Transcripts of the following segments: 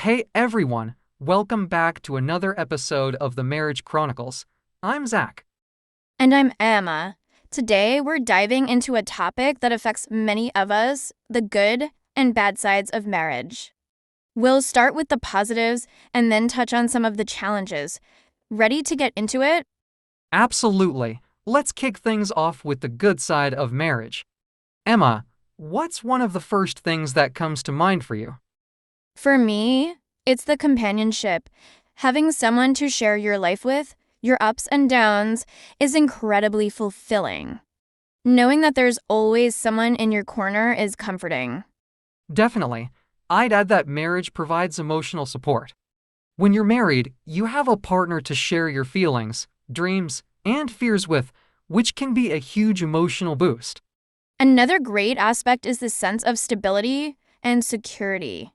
Hey everyone, welcome back to another episode of the Marriage Chronicles. I'm Zack. And I'm Emma. Today, we're diving into a topic that affects many of us, the good and bad sides of marriage. We'll start with the positives and then touch on some of the challenges. Ready to get into it? Absolutely. Let's kick things off with the good side of marriage. Emma, what's one of the first things that comes to mind for you? For me, it's the companionship. Having someone to share your life with, your ups and downs, is incredibly fulfilling. Knowing that there's always someone in your corner is comforting. Definitely. I'd add that marriage provides emotional support. When you're married, you have a partner to share your feelings, dreams, and fears with, which can be a huge emotional boost. Another great aspect is the sense of stability and security.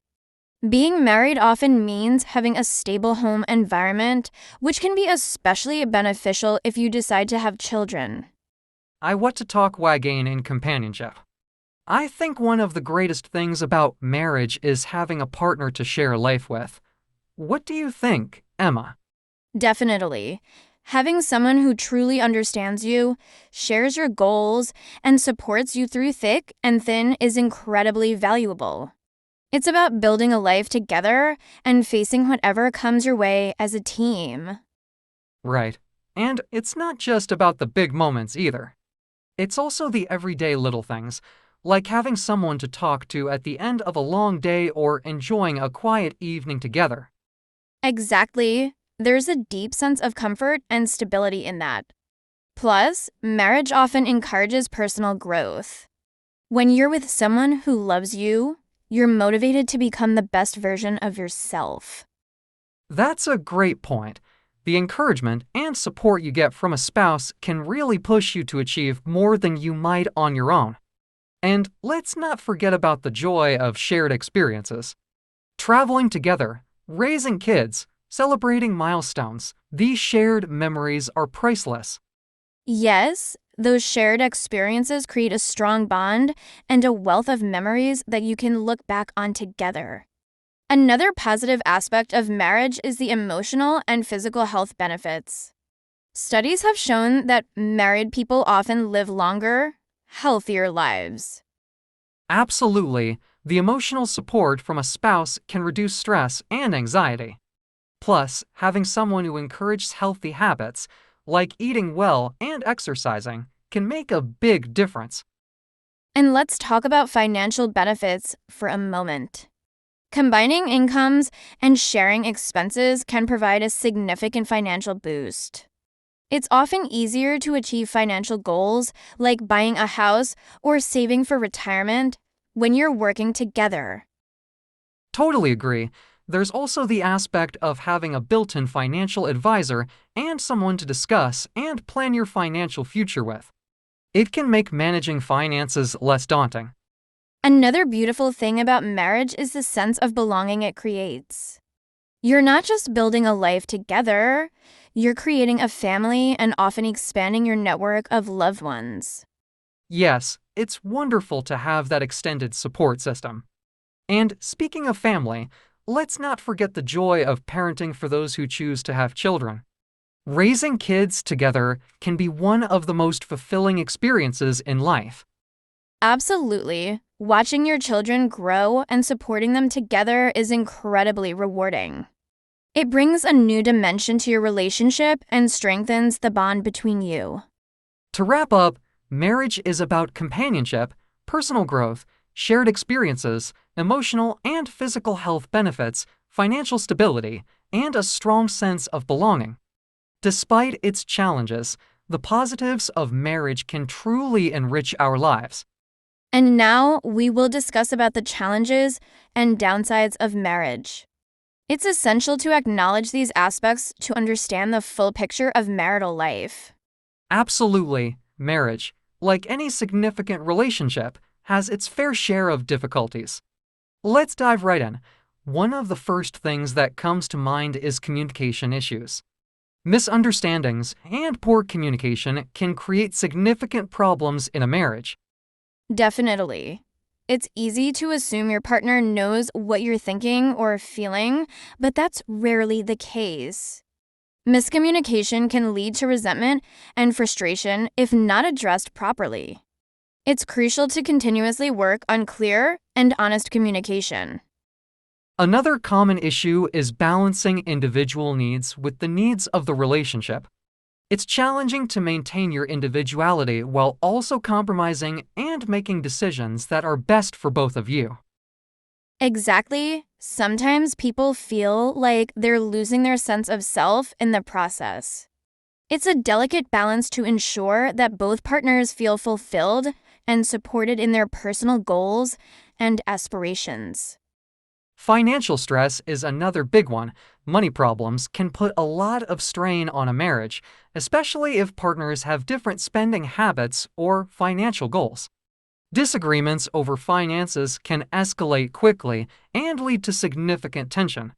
Being married often means having a stable home environment, which can be especially beneficial if you decide to have children. I want to talk wagon in companionship. I think one of the greatest things about marriage is having a partner to share life with. What do you think, Emma? Definitely. Having someone who truly understands you, shares your goals, and supports you through thick and thin is incredibly valuable. It's about building a life together and facing whatever comes your way as a team. Right. And it's not just about the big moments either. It's also the everyday little things, like having someone to talk to at the end of a long day or enjoying a quiet evening together. Exactly. There's a deep sense of comfort and stability in that. Plus, marriage often encourages personal growth. When you're with someone who loves you, you're motivated to become the best version of yourself. That's a great point. The encouragement and support you get from a spouse can really push you to achieve more than you might on your own. And let's not forget about the joy of shared experiences. Traveling together, raising kids, celebrating milestones, these shared memories are priceless. Yes, those shared experiences create a strong bond and a wealth of memories that you can look back on together. Another positive aspect of marriage is the emotional and physical health benefits. Studies have shown that married people often live longer, healthier lives. Absolutely, the emotional support from a spouse can reduce stress and anxiety. Plus, having someone who encourages healthy habits, like eating well and exercising, can make a big difference. And let's talk about financial benefits for a moment. Combining incomes and sharing expenses can provide a significant financial boost. It's often easier to achieve financial goals like buying a house or saving for retirement when you're working together. Totally agree. There's also the aspect of having a built-in financial advisor and someone to discuss and plan your financial future with. It can make managing finances less daunting. Another beautiful thing about marriage is the sense of belonging it creates. You're not just building a life together, you're creating a family and often expanding your network of loved ones. Yes, it's wonderful to have that extended support system. And speaking of family, let's not forget the joy of parenting for those who choose to have children. Raising kids together can be one of the most fulfilling experiences in life. Absolutely. Watching your children grow and supporting them together is incredibly rewarding. It brings a new dimension to your relationship and strengthens the bond between you. To wrap up, marriage is about companionship, personal growth, shared experiences, emotional and physical health benefits, financial stability, and a strong sense of belonging. Despite its challenges, the positives of marriage can truly enrich our lives. And now we will discuss about the challenges and downsides of marriage. It's essential to acknowledge these aspects to understand the full picture of marital life. Absolutely, marriage, like any significant relationship, has its fair share of difficulties. Let's dive right in. One of the first things that comes to mind is communication issues. Misunderstandings and poor communication can create significant problems in a marriage. Definitely. It's easy to assume your partner knows what you're thinking or feeling, but that's rarely the case. Miscommunication can lead to resentment and frustration if not addressed properly. It's crucial to continuously work on clear and honest communication. Another common issue is balancing individual needs with the needs of the relationship. It's challenging to maintain your individuality while also compromising and making decisions that are best for both of you. Exactly. Sometimes people feel like they're losing their sense of self in the process. It's a delicate balance to ensure that both partners feel fulfilled and supported in their personal goals and aspirations. Financial stress is another big one. Money problems can put a lot of strain on a marriage, especially if partners have different spending habits or financial goals. Disagreements over finances can escalate quickly and lead to significant tension.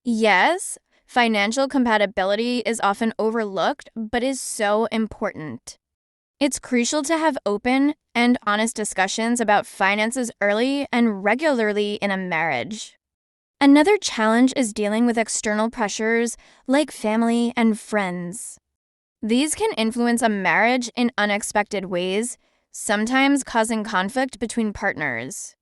Yes, financial compatibility is often overlooked, but is so important. It's crucial to have open and honest discussions about finances early and regularly in a marriage. Another challenge is dealing with external pressures like family and friends. These can influence a marriage in unexpected ways, sometimes causing conflict between partners.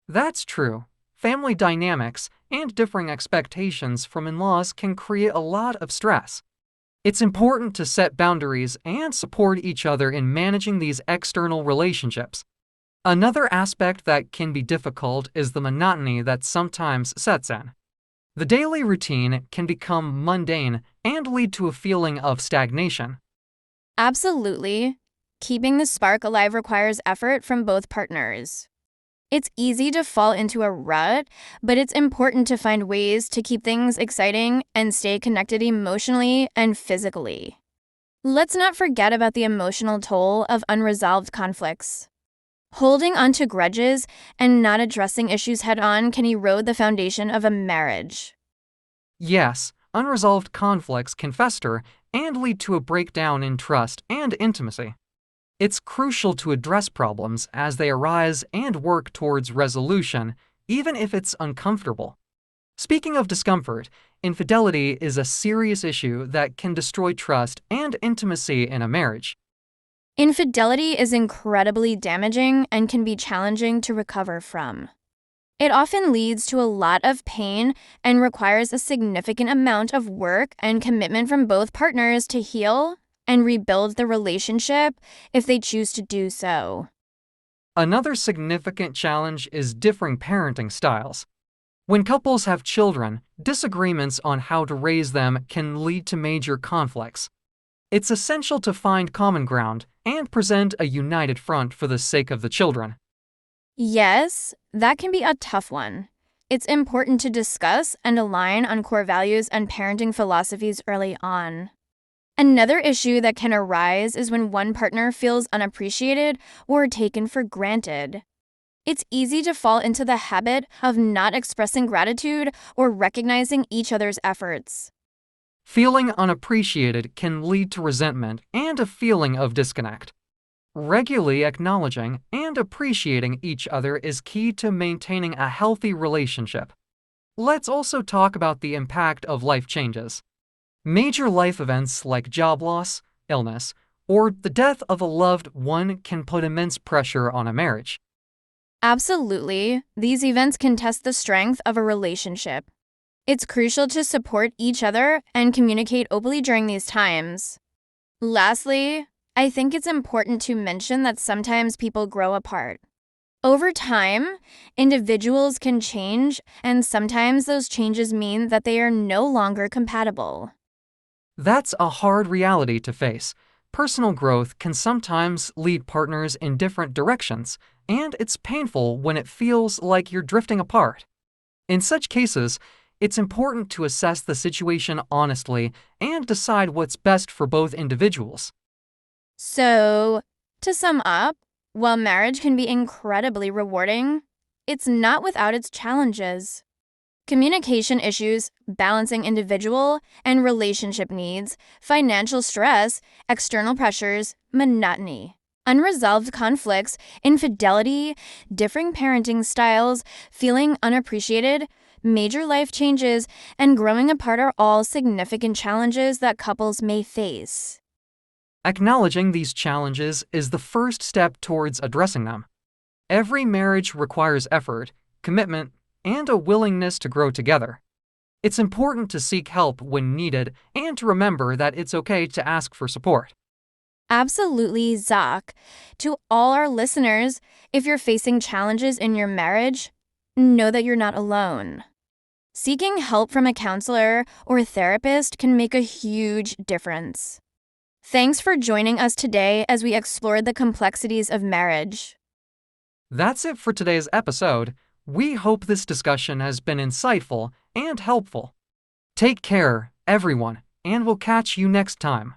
That's true. Family dynamics and differing expectations from in-laws can create a lot of stress. It's important to set boundaries and support each other in managing these external relationships. Another aspect that can be difficult is the monotony that sometimes sets in. The daily routine can become mundane and lead to a feeling of stagnation. Absolutely. Keeping the spark alive requires effort from both partners. It's easy to fall into a rut, but it's important to find ways to keep things exciting and stay connected emotionally and physically. Let's not forget about the emotional toll of unresolved conflicts. Holding on to grudges and not addressing issues head-on can erode the foundation of a marriage. Yes, unresolved conflicts can fester and lead to a breakdown in trust and intimacy. It's crucial to address problems as they arise and work towards resolution, even if it's uncomfortable. Speaking of discomfort, infidelity is a serious issue that can destroy trust and intimacy in a marriage. Infidelity is incredibly damaging and can be challenging to recover from. It often leads to a lot of pain and requires a significant amount of work and commitment from both partners to heal and rebuild the relationship if they choose to do so. Another significant challenge is differing parenting styles. When couples have children, disagreements on how to raise them can lead to major conflicts. It's essential to find common ground and present a united front for the sake of the children. Yes, that can be a tough one. It's important to discuss and align on core values and parenting philosophies early on. Another issue that can arise is when one partner feels unappreciated or taken for granted. It's easy to fall into the habit of not expressing gratitude or recognizing each other's efforts. Feeling unappreciated can lead to resentment and a feeling of disconnect. Regularly acknowledging and appreciating each other is key to maintaining a healthy relationship. Let's also talk about the impact of life changes. Major life events like job loss, illness, or the death of a loved one can put immense pressure on a marriage. Absolutely, these events can test the strength of a relationship. It's crucial to support each other and communicate openly during these times. Lastly, I think it's important to mention that sometimes people grow apart. Over time, individuals can change, and sometimes those changes mean that they are no longer compatible. That's a hard reality to face. Personal growth can sometimes lead partners in different directions, and it's painful when it feels like you're drifting apart. In such cases, it's important to assess the situation honestly and decide what's best for both individuals. So, to sum up, while marriage can be incredibly rewarding, it's not without its challenges. Communication issues, balancing individual and relationship needs, financial stress, external pressures, monotony. Unresolved conflicts, infidelity, differing parenting styles, feeling unappreciated, major life changes, and growing apart are all significant challenges that couples may face. Acknowledging these challenges is the first step towards addressing them. Every marriage requires effort, commitment, and a willingness to grow together. It's important to seek help when needed and to remember that it's okay to ask for support. Absolutely, Zack. To all our listeners, if you're facing challenges in your marriage, know that you're not alone. Seeking help from a counselor or therapist can make a huge difference. Thanks for joining us today as we explored the complexities of marriage. That's it for today's episode. We hope this discussion has been insightful and helpful. Take care, everyone, and we'll catch you next time.